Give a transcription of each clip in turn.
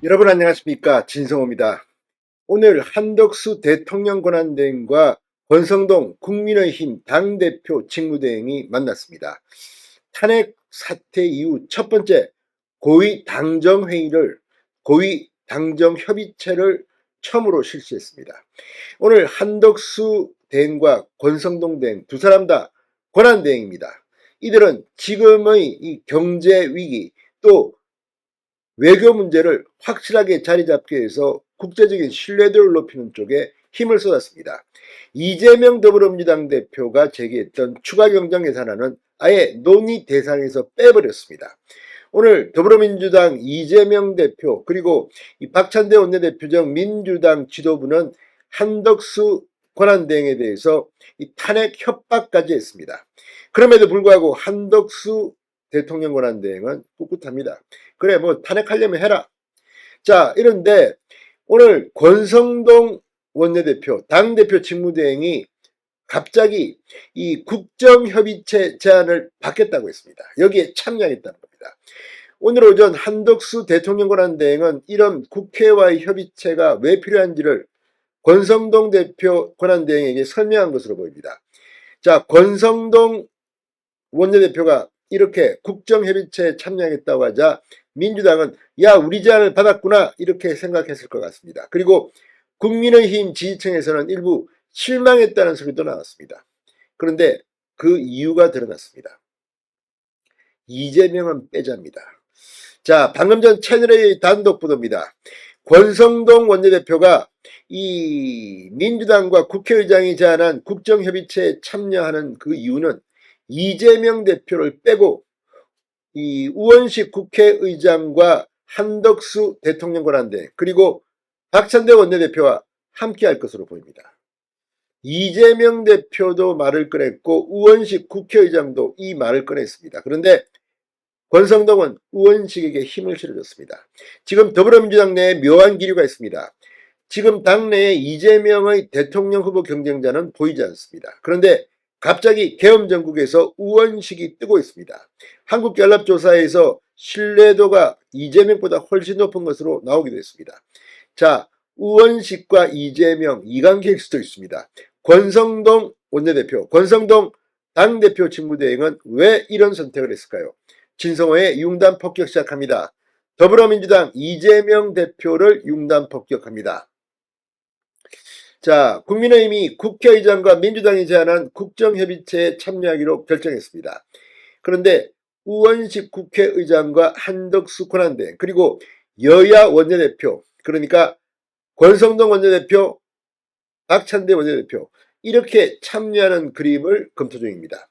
여러분 안녕하십니까, 진성호입니다. 오늘 한덕수 대통령 권한대행과 권성동 국민의힘 당대표 직무대행이 만났습니다. 탄핵 사태 이후 첫 번째 고위 당정회의를, 고위 당정협의체를 처음으로 실시했습니다. 오늘 한덕수 대행과 권성동 대행 두 사람 다 권한대행입니다. 이들은 지금의 이 경제 위기, 또 외교 문제를 확실하게 자리 잡기 위해서 국제적인 신뢰도를 높이는 쪽에 힘을 쏟았습니다. 이재명 더불어민주당 대표가 제기했던 추가 경정 예산안은 아예 논의 대상에서 빼버렸습니다. 오늘 더불어민주당 이재명 대표, 그리고 이 박찬대 원내대표 등 민주당 지도부는 한덕수 권한대행에 대해서 이 탄핵 협박까지 했습니다. 그럼에도 불구하고 한덕수 대통령 권한대행은 꿋꿋합니다. 그래, 뭐 탄핵하려면 해라. 자, 이런데 오늘 권성동 원내대표, 당대표 직무대행이 갑자기 이 국정협의체 제안을 받겠다고 했습니다. 여기에 참여하겠다는 겁니다. 오늘 오전 한덕수 대통령 권한대행은 이런 국회와의 협의체가 왜 필요한지를 권성동 대표 권한대행에게 설명한 것으로 보입니다. 자, 권성동 원내대표가 이렇게 국정협의체에 참여하겠다고 하자 민주당은 야, 우리 제안을 받았구나, 이렇게 생각했을 것 같습니다. 그리고 국민의힘 지지층에서는 일부 실망했다는 소리도 나왔습니다. 그런데 그 이유가 드러났습니다. 이재명은 빼자입니다. 자, 방금 전 채널의 단독 보도입니다. 권성동 원내대표가 이 민주당과 국회의장이 제안한 국정협의체에 참여하는 그 이유는 이재명 대표를 빼고 이 우원식 국회의장과 한덕수 대통령 권한대행, 그리고 박찬대 원내대표와 함께 할 것으로 보입니다. 이재명 대표도 말을 꺼냈고 우원식 국회의장도 이 말을 꺼냈습니다. 그런데 권성동은 우원식에게 힘을 실어줬습니다. 지금 더불어민주당 내에 묘한 기류가 있습니다. 지금 당내에 이재명의 대통령 후보 경쟁자는 보이지 않습니다. 그런데 갑자기 계엄정국에서 우원식이 뜨고 있습니다. 한국연합조사에서 신뢰도가 이재명보다 훨씬 높은 것으로 나오기도 했습니다. 자, 우원식과 이재명 이관계일 수도 있습니다. 권성동 원내대표, 권성동 당대표 직무대행은 왜 이런 선택을 했을까요? 진성호의 융단 폭격 시작합니다. 더불어민주당 이재명 대표를 융단 폭격합니다. 자, 국민의힘이 국회의장과 민주당이 제안한 국정협의체에 참여하기로 결정했습니다. 그런데 우원식 국회의장과 한덕수 권한대행, 그리고 여야 원내대표, 그러니까 권성동 원내대표, 박찬대 원내대표, 이렇게 참여하는 그림을 검토 중입니다.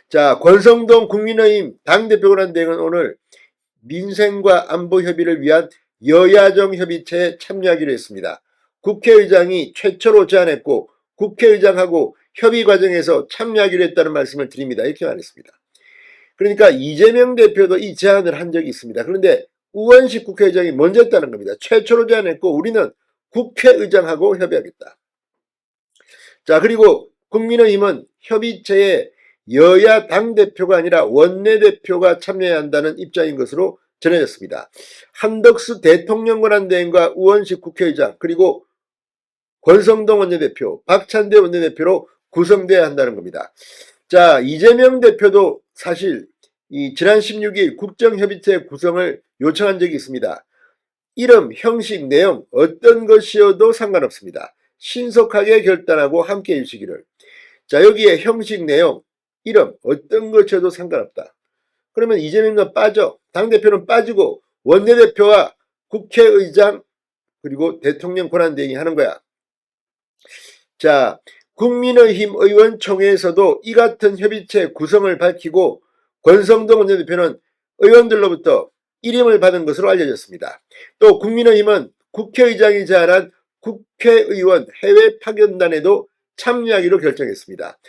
자, 권성동 국민의힘 당대표 권한대행은 오늘 민생과 안보 협의를 위한 여야정 협의체에 참여하기로 했습니다. 국회의장이 최초로 제안했고 국회의장하고 협의 과정에서 참여하기로 했다는 말씀을 드립니다. 이렇게 말했습니다. 그러니까 이재명 대표도 이 제안을 한 적이 있습니다. 그런데 우원식 국회의장이 먼저 했다는 겁니다. 최초로 제안했고 우리는 국회의장하고 협의하겠다. 자, 그리고 국민의힘은 협의체에 여야 당대표가 아니라 원내대표가 참여해야 한다는 입장인 것으로 전해졌습니다. 한덕수 대통령 권한대행과 우원식 국회의장, 그리고 권성동 원내대표, 박찬대 원내대표로 구성돼야 한다는 겁니다. 자, 이재명 대표도 사실 이 지난 16일 국정협의체 구성을 요청한 적이 있습니다. 이름, 형식, 내용 어떤 것이어도 상관없습니다. 신속하게 결단하고 함께 해주시기를. 자, 여기에 형식, 내용, 이름 어떤 것이어도 상관없다. 그러면 이재명은 빠져, 당대표는 빠지고 원내대표와 국회의장 그리고 대통령 권한대행이 하는 거야. 자, 국민의힘 의원총회에서도 이 같은 협의체 구성을 밝히고 권성동 원내대표는 의원들로부터 일임을 받은 것으로 알려졌습니다. 또 국민의힘은 국회의장이 제안한 국회의원 해외 파견단에도 참여하기로 결정했습니다.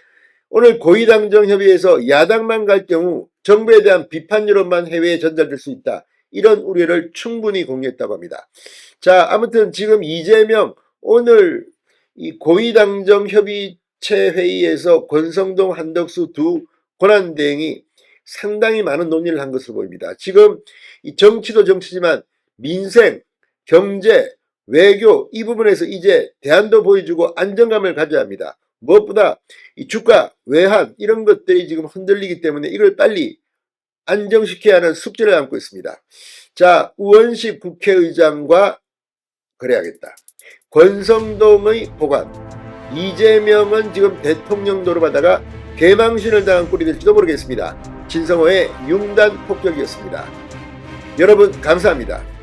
오늘 고위당정협의에서 야당만 갈 경우 정부에 대한 비판 여론만 해외에 전달될 수 있다, 이런 우려를 충분히 공유했다고 합니다. 자, 아무튼 지금 이재명 오늘 이 고위당정협의체 회의에서 권성동, 한덕수 두 권한대행이 상당히 많은 논의를 한 것으로 보입니다. 지금 이 정치도 정치지만 민생, 경제, 외교 이 부분에서 이제 대안도 보여주고 안정감을 가져야 합니다. 무엇보다 이 주가, 외환 이런 것들이 지금 흔들리기 때문에 이걸 빨리 안정시켜야 하는 숙제를 안고 있습니다. 자, 우원식 국회의장과 그래야겠다. 권성동의 보관, 이재명은 지금 대통령 노릇하다가 개망신을 당한 꼴이 될지도 모르겠습니다. 진성호의 융단 폭격이었습니다. 여러분 감사합니다.